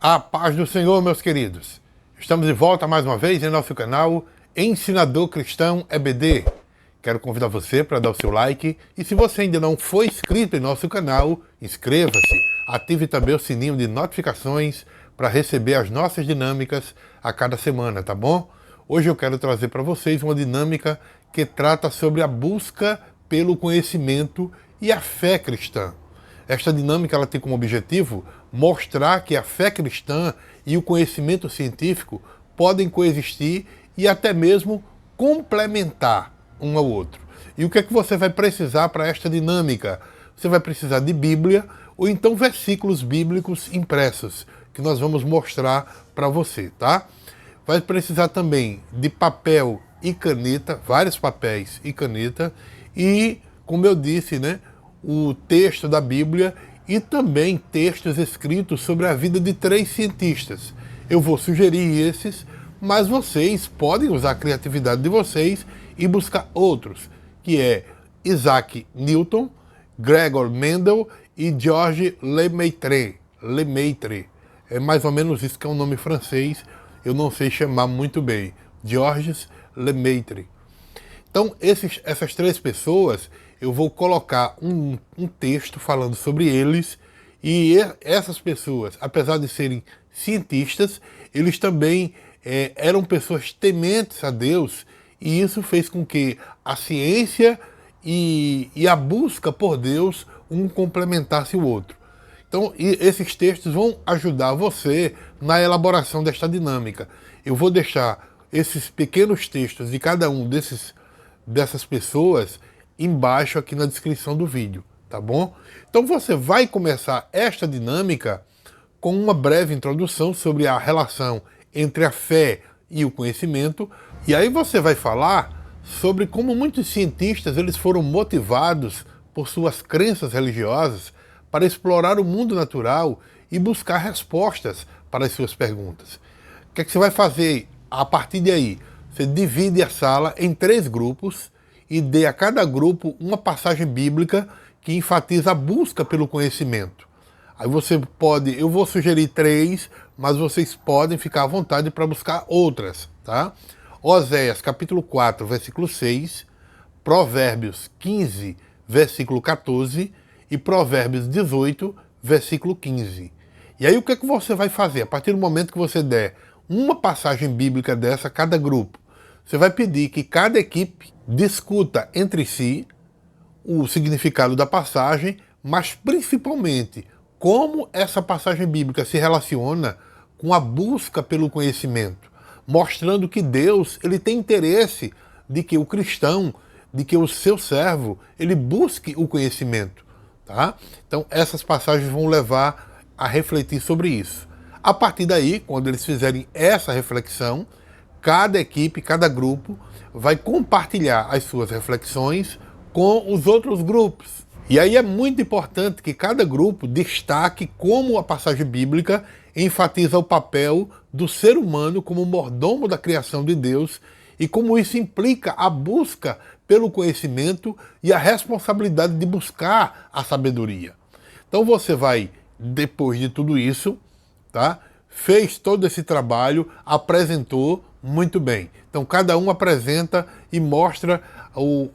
A paz do Senhor, meus queridos. Estamos de volta mais uma vez em nosso canal Ensinador Cristão EBD. Quero convidar você para dar o seu like e se você ainda não foi inscrito em nosso canal, inscreva-se. Ative também o sininho de notificações para receber as nossas dinâmicas a cada semana, tá bom? Hoje eu quero trazer para vocês uma dinâmica que trata sobre a busca pelo conhecimento e a fé cristã. Esta dinâmica ela tem como objetivo mostrar que a fé cristã e o conhecimento científico podem coexistir e até mesmo complementar um ao outro. E o que é que você vai precisar para esta dinâmica? Você vai precisar de Bíblia ou então versículos bíblicos impressos, que nós vamos mostrar para você, tá? Vai precisar também de papel e caneta, vários papéis e caneta, e, como eu disse, né, o texto da Bíblia e também textos escritos sobre a vida de 3 cientistas. Eu vou sugerir esses, mas vocês podem usar a criatividade de vocês e buscar outros, que é Isaac Newton, Gregor Mendel e Georges Lemaitre. Lemaitre. É mais ou menos isso que é um nome francês, eu não sei chamar muito bem. Georges Lemaitre. Então, essas 3 pessoas, eu vou colocar um texto falando sobre eles, e essas pessoas, apesar de serem cientistas, eles também eram pessoas tementes a Deus, e isso fez com que a ciência e a busca por Deus um complementasse o outro. Então, esses textos vão ajudar você na elaboração desta dinâmica. Eu vou deixar esses pequenos textos de cada um dessas pessoas embaixo aqui na descrição do vídeo, tá bom? Então você vai começar esta dinâmica com uma breve introdução sobre a relação entre a fé e o conhecimento, e aí você vai falar sobre como muitos cientistas eles foram motivados por suas crenças religiosas para explorar o mundo natural e buscar respostas para as suas perguntas. O que é que você vai fazer a partir de aí? Você divide a sala em 3 grupos e dê a cada grupo uma passagem bíblica que enfatiza a busca pelo conhecimento. Aí você pode, eu vou sugerir 3, mas vocês podem ficar à vontade para buscar outras, tá? Oséias capítulo 4, versículo 6, Provérbios 15, versículo 14 e Provérbios 18, versículo 15. E aí o que é que você vai fazer? A partir do momento que você der uma passagem bíblica dessa a cada grupo, você vai pedir que cada equipe discuta entre si o significado da passagem, mas principalmente como essa passagem bíblica se relaciona com a busca pelo conhecimento, mostrando que Deus ele tem interesse de que o cristão, de que o seu servo, ele busque o conhecimento, tá? Então essas passagens vão levar a refletir sobre isso. A partir daí, quando eles fizerem essa reflexão, cada equipe, cada grupo vai compartilhar as suas reflexões com os outros grupos. E aí é muito importante que cada grupo destaque como a passagem bíblica enfatiza o papel do ser humano como mordomo da criação de Deus e como isso implica a busca pelo conhecimento e a responsabilidade de buscar a sabedoria. Então você vai, depois de tudo isso, tá? Fez todo esse trabalho, apresentou muito bem. Então cada um apresenta e mostra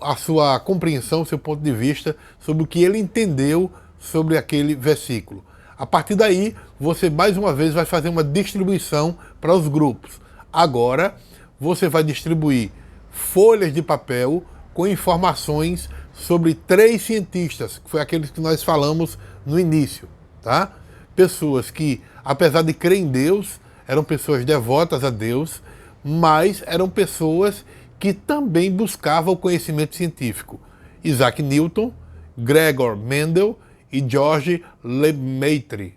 a sua compreensão, o seu ponto de vista sobre o que ele entendeu sobre aquele versículo. A partir daí, você mais uma vez vai fazer uma distribuição para os grupos. Agora, você vai distribuir folhas de papel com informações sobre 3 cientistas, que foi aqueles que nós falamos no início, tá? Pessoas que, apesar de crer em Deus, eram pessoas devotas a Deus, mas eram pessoas que também buscavam o conhecimento científico. Isaac Newton, Gregor Mendel e Georges Lemaitre,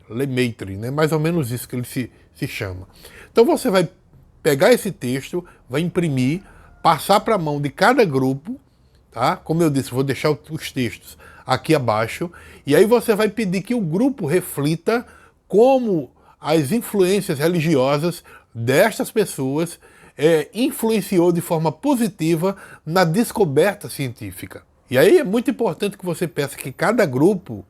né? Mais ou menos isso que ele se chama. Então você vai pegar esse texto, vai imprimir, passar para a mão de cada grupo, tá? Como eu disse, vou deixar os textos aqui abaixo, e aí você vai pedir que o grupo reflita como as influências religiosas destas pessoas influenciou de forma positiva na descoberta científica. E aí é muito importante que você peça que cada grupo,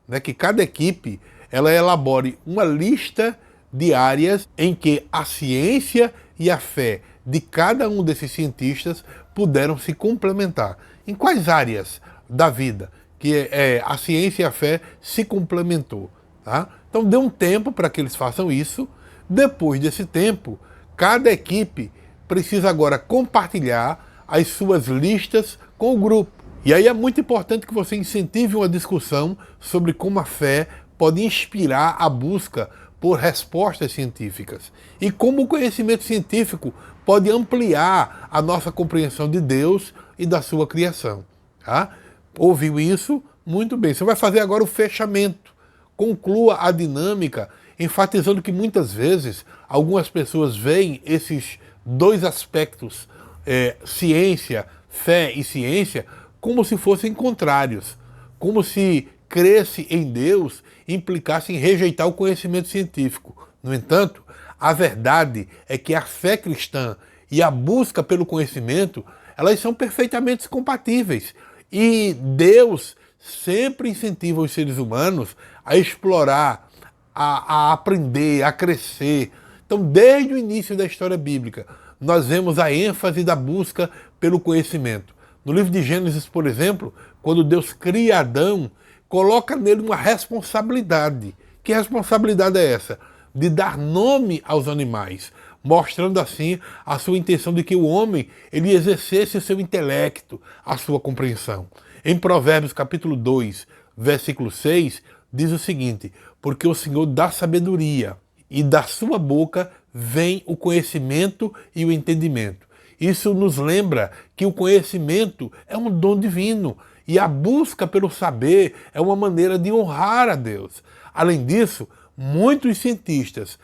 né, que cada equipe, ela elabore uma lista de áreas em que a ciência e a fé de cada um desses cientistas puderam se complementar. Em quais áreas da vida que a ciência e a fé se complementou? Tá? Então dê um tempo para que eles façam isso. Depois desse tempo, cada equipe precisa agora compartilhar as suas listas com o grupo. E aí é muito importante que você incentive uma discussão sobre como a fé pode inspirar a busca por respostas científicas e como o conhecimento científico pode ampliar a nossa compreensão de Deus e da sua criação. Tá? Ouviu isso? Muito bem. Você vai fazer agora o fechamento. Conclua a dinâmica, enfatizando que muitas vezes algumas pessoas veem esses dois aspectos, ciência, fé e ciência, como se fossem contrários, como se cresce em Deus implicasse em rejeitar o conhecimento científico. No entanto, a verdade é que a fé cristã e a busca pelo conhecimento, elas são perfeitamente compatíveis. E Deus sempre incentiva os seres humanos a explorar, a aprender, a crescer. Então, desde o início da história bíblica, nós vemos a ênfase da busca pelo conhecimento. No livro de Gênesis, por exemplo, quando Deus cria Adão, coloca nele uma responsabilidade. Que responsabilidade é essa? De dar nome aos animais, mostrando assim a sua intenção de que o homem ele exercesse o seu intelecto, a sua compreensão. Em Provérbios capítulo 2, versículo 6, diz o seguinte: porque o Senhor dá sabedoria, e da sua boca vem o conhecimento e o entendimento. Isso nos lembra que o conhecimento é um dom divino, e a busca pelo saber é uma maneira de honrar a Deus. Além disso, muitos cientistas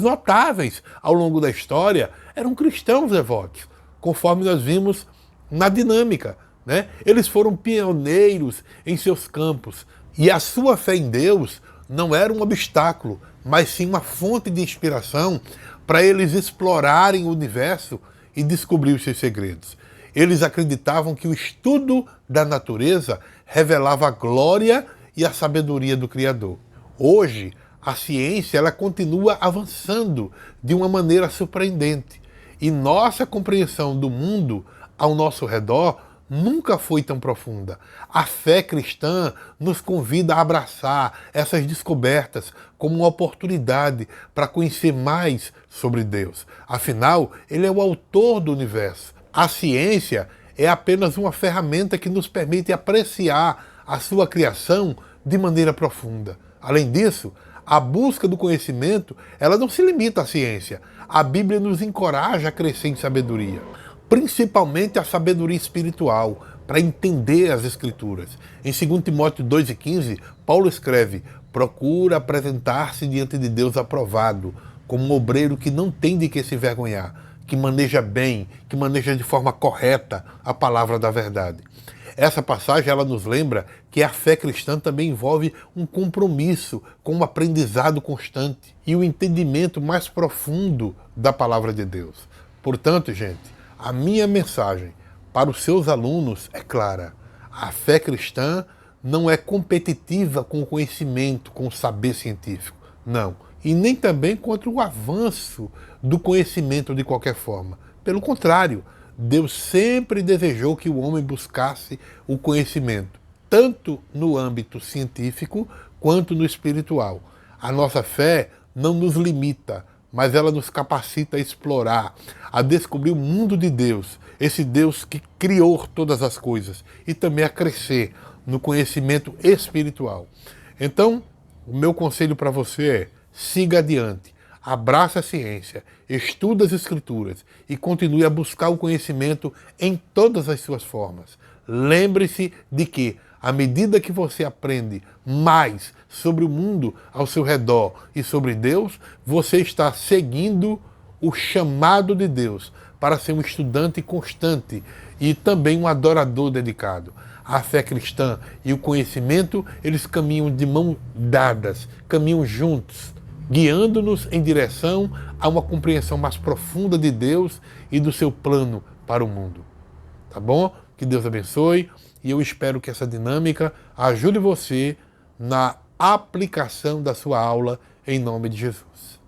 notáveis ao longo da história, eram cristãos devotos, conforme nós vimos na dinâmica. Né? Eles foram pioneiros em seus campos, e a sua fé em Deus não era um obstáculo, mas sim uma fonte de inspiração para eles explorarem o universo e descobrir os seus segredos. Eles acreditavam que o estudo da natureza revelava a glória e a sabedoria do Criador. Hoje, a ciência ela continua avançando de uma maneira surpreendente. E nossa compreensão do mundo ao nosso redor nunca foi tão profunda. A fé cristã nos convida a abraçar essas descobertas como uma oportunidade para conhecer mais sobre Deus. Afinal, Ele é o autor do universo. A ciência é apenas uma ferramenta que nos permite apreciar a sua criação de maneira profunda. Além disso, a busca do conhecimento, ela não se limita à ciência. A Bíblia nos encoraja a crescer em sabedoria, principalmente a sabedoria espiritual, para entender as Escrituras. Em 2 Timóteo 2,15, Paulo escreve: procura apresentar-se diante de Deus aprovado, como um obreiro que não tem de que se vergonhar, que maneja bem, que maneja de forma correta a palavra da verdade. Essa passagem ela nos lembra que a fé cristã também envolve um compromisso com um aprendizado constante e o entendimento mais profundo da palavra de Deus. Portanto, gente, a minha mensagem para os seus alunos é clara. A fé cristã não é competitiva com o conhecimento, com o saber científico. Não. E nem também contra o avanço do conhecimento de qualquer forma. Pelo contrário, Deus sempre desejou que o homem buscasse o conhecimento, tanto no âmbito científico quanto no espiritual. A nossa fé não nos limita, mas ela nos capacita a explorar, a descobrir o mundo de Deus, esse Deus que criou todas as coisas, e também a crescer no conhecimento espiritual. Então, o meu conselho para você é: siga adiante. Abraça a ciência, estuda as Escrituras e continue a buscar o conhecimento em todas as suas formas. Lembre-se de que, à medida que você aprende mais sobre o mundo ao seu redor e sobre Deus, você está seguindo o chamado de Deus para ser um estudante constante e também um adorador dedicado. A fé cristã e o conhecimento, eles caminham de mãos dadas, caminham juntos, guiando-nos em direção a uma compreensão mais profunda de Deus e do seu plano para o mundo. Tá bom? Que Deus abençoe, e eu espero que essa dinâmica ajude você na aplicação da sua aula em nome de Jesus.